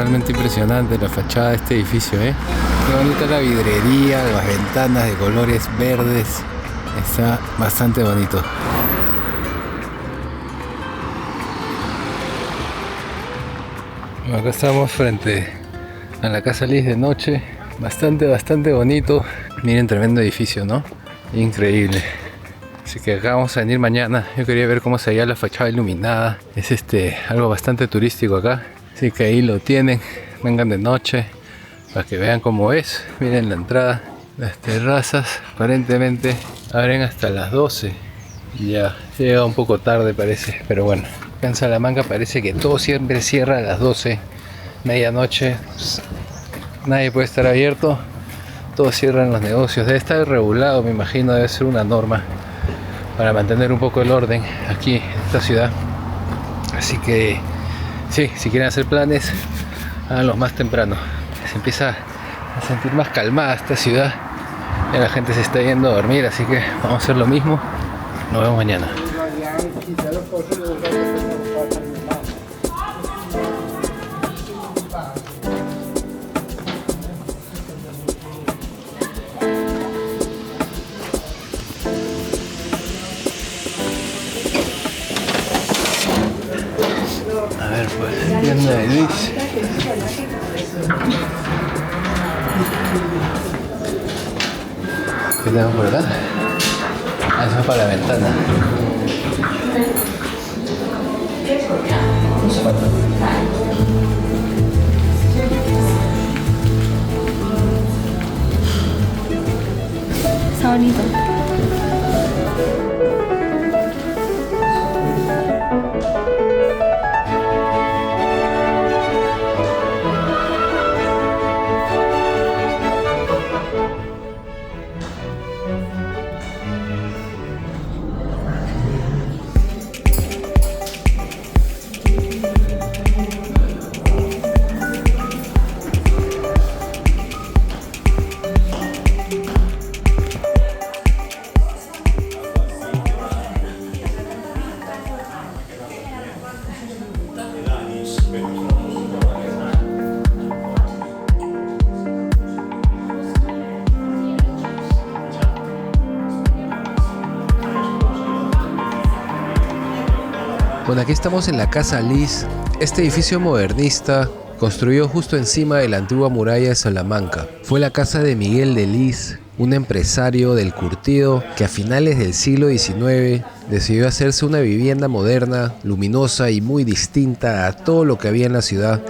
realmente impresionante la fachada de este edificio, ¿eh? Qué bonita la vidrería, las ventanas de colores verdes. Está bastante bonito. Bueno, acá estamos frente a la Casa Lis de noche. Bastante bonito. Miren, tremendo edificio, ¿no? Increíble. Así que acá vamos a venir mañana. Yo quería ver cómo se veía la fachada iluminada. Es algo bastante turístico acá. Así que ahí lo tienen. Vengan de noche para que vean cómo es. Miren la entrada. Las terrazas aparentemente abren hasta las 12. Ya llega un poco tarde parece, pero bueno. Acá en Salamanca parece que todo siempre cierra a las 12. Medianoche. Pues, nadie puede estar abierto. Todos cierran los negocios. Debe estar regulado, me imagino. Debe ser una norma para mantener un poco el orden aquí en esta ciudad. Así que sí, si quieren hacer planes, háganlos más temprano. Se empieza a sentir más calmada esta ciudad. Ya la gente se está yendo a dormir, así que vamos a hacer lo mismo. Nos vemos mañana. A ver, pues, tienda de Luis. ¿Qué tenemos por acá? Ah, eso es para la ventana. Está bonito. Bueno, aquí estamos en la Casa Lis, este edificio modernista construido justo encima de la antigua muralla de Salamanca. Fue la casa de Miguel de Lis, un empresario del curtido que a finales del siglo XIX decidió hacerse una vivienda moderna, luminosa y muy distinta a todo lo que había en la ciudad.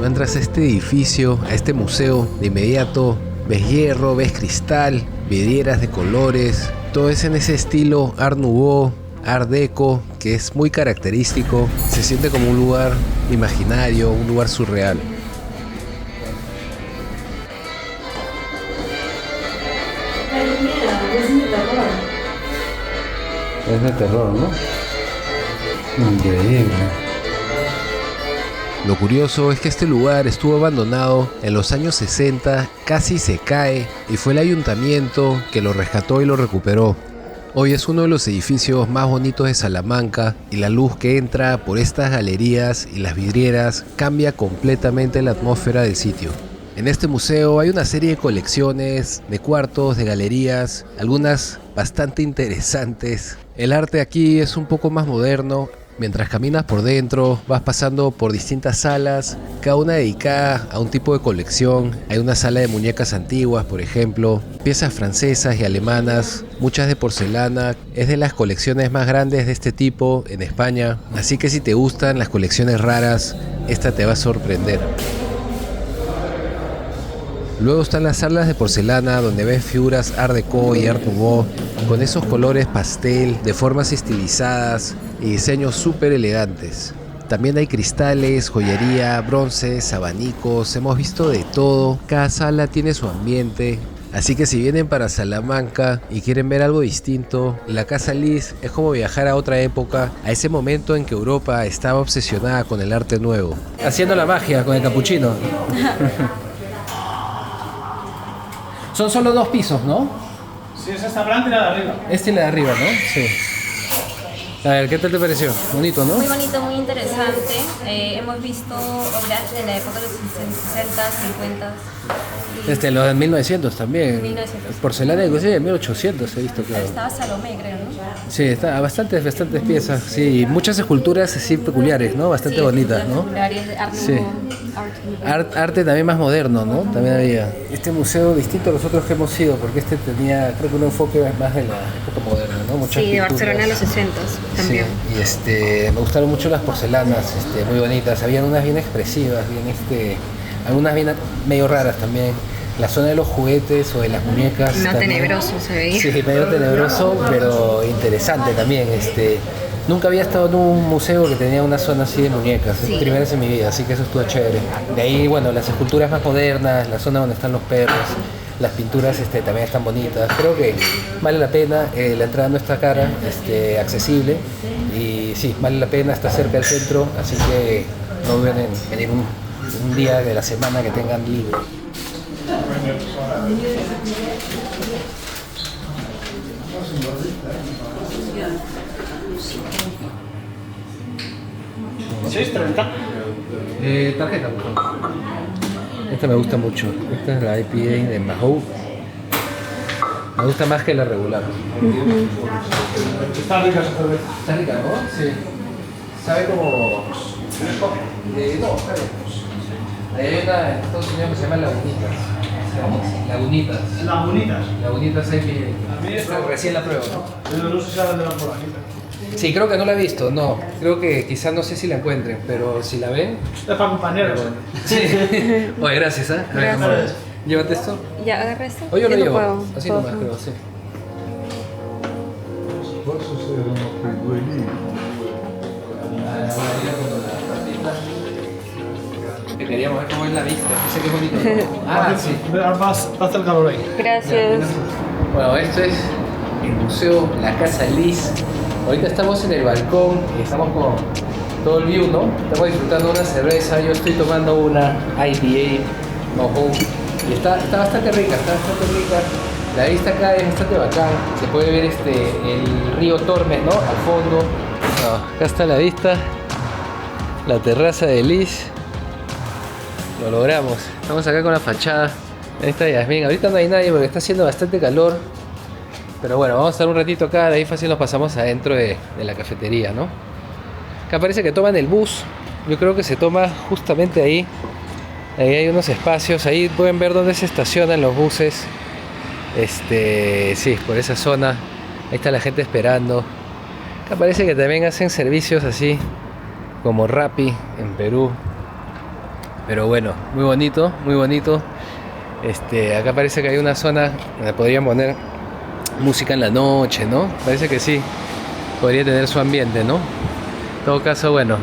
Entras a este edificio, a este museo, de inmediato ves hierro, ves cristal, vidrieras de colores, todo es en ese estilo Art Nouveau, Art Deco, que es muy característico. Se siente como un lugar imaginario, un lugar surreal. Es de terror, ¿no? Increíble. Lo curioso es que este lugar estuvo abandonado en los años 60, casi se cae, y fue el ayuntamiento que lo rescató y lo recuperó. Hoy es uno de los edificios más bonitos de Salamanca y la luz que entra por estas galerías y las vidrieras cambia completamente la atmósfera del sitio. En este museo hay una serie de colecciones de cuartos, de galerías, algunas bastante interesantes. El arte aquí es un poco más moderno. Mientras caminas por dentro, vas pasando por distintas salas, cada una dedicada a un tipo de colección. Hay una sala de muñecas antiguas, por ejemplo, piezas francesas y alemanas, muchas de porcelana. Es de las colecciones más grandes de este tipo en España, así que si te gustan las colecciones raras, esta te va a sorprender. Luego están las salas de porcelana donde ves figuras Art Deco y Art Nouveau con esos colores pastel, de formas estilizadas y diseños súper elegantes. También hay cristales, joyería, bronces, abanicos, hemos visto de todo. Cada sala tiene su ambiente, Así que si vienen para Salamanca y quieren ver algo distinto, la Casa Liz es como viajar a otra época, a ese momento en que Europa estaba obsesionada con el arte nuevo. Haciendo la magia con el capuchino. Son solo 2 pisos, ¿no? Sí, es esta planta y la de arriba. Este y la de arriba, ¿no? Sí. A ver, ¿qué tal te pareció? Bonito, ¿no? Muy bonito, muy interesante. Hemos visto obras de la época de los 60, 50. Los de 1900 también. 1900. Porcelana inclusive de 1800 he visto, claro. Estaba Salomé, creo, ¿no? Sí, está bastantes piezas, sí, y muchas esculturas así peculiares, ¿no? Bastante bonitas, ¿no? Sí. Arte también más moderno, ¿no? También había. Este museo distinto a los otros que hemos ido, porque este tenía, creo que un enfoque más de la época moderna, ¿no? Muchas Sí, de pinturas. Barcelona de los 60 también. Sí, y me gustaron mucho las porcelanas, muy bonitas. Habían unas bien expresivas, algunas bien medio raras también. La zona de los juguetes o de las muñecas. No, también. tenebroso se veía. Sí, medio tenebroso, pero interesante también. Nunca había estado en un museo que tenía una zona así de muñecas. Es primera vez en mi vida, así que eso estuvo chévere. De ahí, bueno, las esculturas más modernas, la zona donde están los perros, las pinturas también están bonitas. Creo que vale la pena, la entrada no está cara, accesible. Y sí, vale la pena, está cerca del centro, así que no duden en venir un día de la semana que tengan libre. ¿6.30? Tarjeta, por favor. Esta me gusta mucho. Esta es la IPA de Mahou. Me gusta más que la regular. Está rica esa cerveza. Está rica, ¿no? Sí. Sabe como... no, está bien. Ahí hay una en Estados Unidos que se llama Lagunitas. Las bonitas. Lagunitas IPA. A mí esta- Recién la pruebo, ¿no? Pero no sé si la vendrán por aquí. Sí, creo que no la he visto, no. Creo que quizás no sé si la encuentren, pero si la ven... Es para compañeros. Sí. Oye, gracias, ¿eh? Gracias. Llévate esto. ¿Ya agarré esto? Oye, yo lo no llevo. puedo. Así Puedo. nomás, creo, sí. Que queríamos ver cómo es la vista. Dice que es bonito. Ah, sí. Va a hacer calor ahí. Gracias. Bueno, esto es el museo La Casa Liz. Ahorita estamos en el balcón y estamos con todo el view, ¿no? Estamos disfrutando una cerveza. Yo estoy tomando una IPA Mahou y está bastante rica, La vista acá es bastante bacán. Se puede ver el río Tormes, ¿no? Al fondo. Acá está la vista, la terraza de Liz. Lo logramos. Estamos acá con la fachada. Ahí está Yasmín. Ahorita no hay nadie porque está haciendo bastante calor. Pero bueno, vamos a estar un ratito acá. De ahí fácil nos pasamos adentro de la cafetería, ¿no? Acá parece que toman el bus. Yo creo que se toma justamente ahí. Ahí hay unos espacios. Ahí pueden ver dónde se estacionan los buses. Sí, por esa zona. Ahí está la gente esperando. Acá parece que también hacen servicios así como Rappi en Perú. Pero bueno, muy bonito, muy bonito. Acá parece que hay una zona donde podrían poner música en la noche, ¿no? Parece que sí, podría tener su ambiente, ¿no? En todo caso, bueno,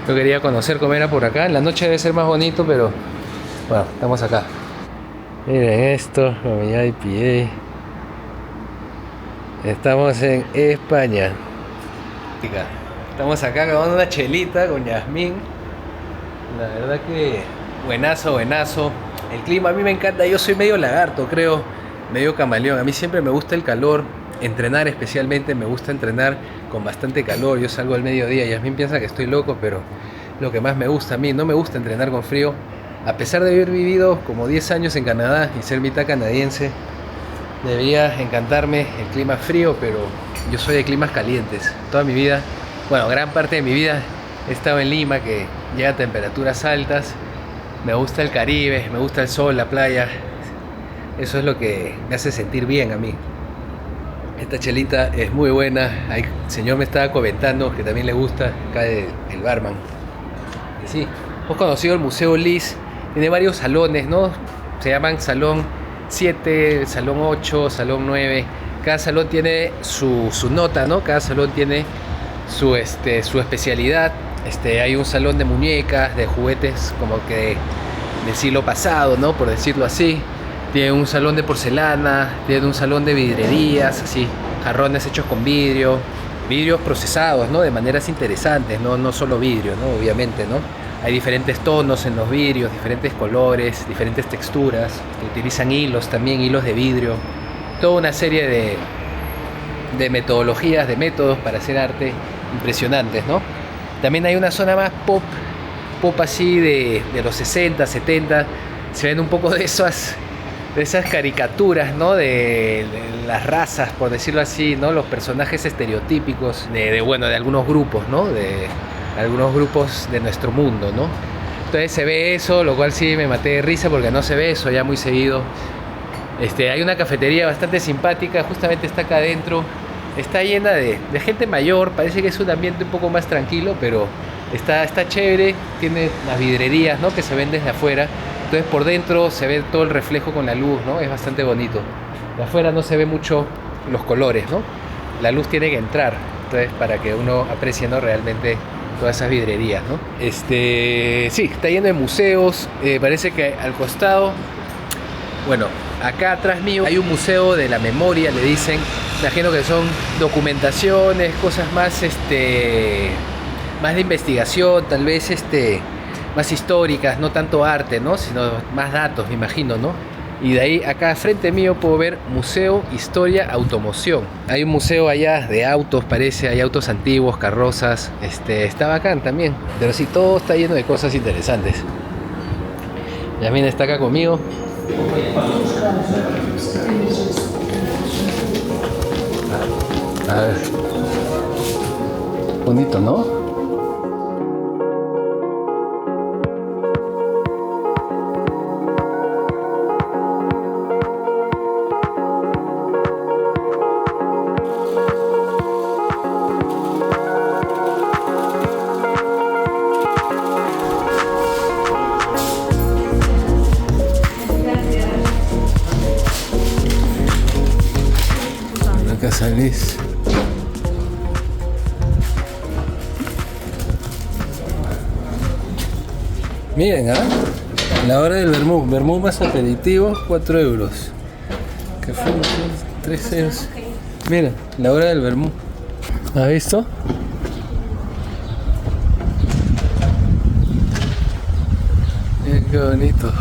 yo quería conocer cómo era por acá. En la noche debe ser más bonito, pero bueno, estamos acá. Miren esto, mi IPA. Estamos en España. Estamos acá tomando una chelita con Yasmín. La verdad que buenazo. El clima a mí me encanta. Yo soy medio lagarto, creo. Medio camaleón. A mí siempre me gusta el calor. Entrenar especialmente. Me gusta entrenar con bastante calor. Yo salgo al mediodía. Yasmín piensa que estoy loco, pero lo que más me gusta a mí. No me gusta entrenar con frío. A pesar de haber vivido como 10 años en Canadá y ser mitad canadiense, debería encantarme el clima frío, pero yo soy de climas calientes. Toda mi vida, bueno, gran parte de mi vida he estado en Lima, que llega a temperaturas altas. Me gusta el Caribe, me gusta el sol, la playa. Eso es lo que me hace sentir bien a mí. Esta chelita es muy buena. El señor me estaba comentando que también le gusta, acá el barman. Y sí, hemos conocido el Museo Liz. Tiene varios salones, ¿no? Se llaman Salón 7, Salón 8, Salón 9. Cada salón tiene su nota, ¿no? Cada salón tiene su especialidad. Hay un salón de muñecas, de juguetes como que del siglo pasado, ¿no? Por decirlo así. Tiene un salón de porcelana, tiene un salón de vidrerías, así, jarrones hechos con vidrio, vidrios procesados, ¿no? De maneras interesantes, no solo vidrio, ¿no? Obviamente, ¿no? Hay diferentes tonos en los vidrios, diferentes colores, diferentes texturas, que utilizan hilos también, hilos de vidrio, toda una serie de metodologías, de métodos para hacer arte impresionantes, ¿no? También hay una zona más pop así de los 60, 70, se ven un poco de esas caricaturas, ¿no? De las razas, por decirlo así, ¿no? Los personajes estereotípicos de algunos grupos, ¿no? De algunos grupos de nuestro mundo, ¿no? Entonces se ve eso, lo cual sí me maté de risa porque no se ve eso ya muy seguido. Hay una cafetería bastante simpática, justamente está acá adentro. Está llena de gente mayor, parece que es un ambiente un poco más tranquilo, pero está chévere. Tiene las vidrerías, ¿no? Que se ven desde afuera. Entonces por dentro se ve todo el reflejo con la luz, ¿no? Es bastante bonito. De afuera no se ve mucho los colores, ¿no? La luz tiene que entrar, entonces para que uno aprecie, ¿no? Realmente todas esas vidrerías, ¿no? Sí, está lleno de museos. Parece que al costado, bueno, acá atrás mío hay un museo de la memoria, le dicen. Imagino que son documentaciones, cosas más, más de investigación, tal vez, más históricas, no tanto arte, ¿no? Sino más datos, me imagino, ¿no? Y de ahí, acá frente mío, puedo ver Museo Historia Automoción. Hay un museo allá de autos, parece, hay autos antiguos, carrozas. Está bacán también. Pero sí, todo está lleno de cosas interesantes. Yasmin está acá conmigo. A ver. Bonito, ¿no? Casa Liz. Miren, la hora del vermú más aperitivo, 4 euros. ¿Qué fue? 3 euros. Mira, la hora del vermú. ¿Has visto? Miren qué bonito.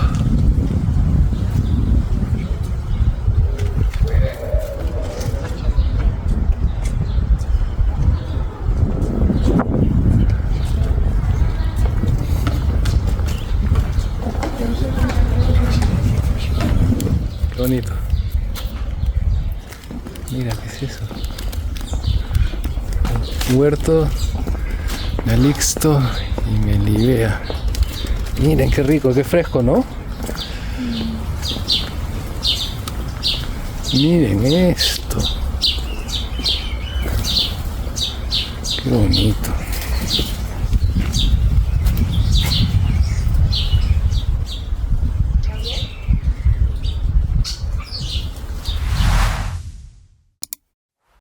Bonito. Mira, ¿qué es eso? Huerto Calixto y Melibea. Miren qué rico, qué fresco, ¿no? Miren esto. Qué bonito.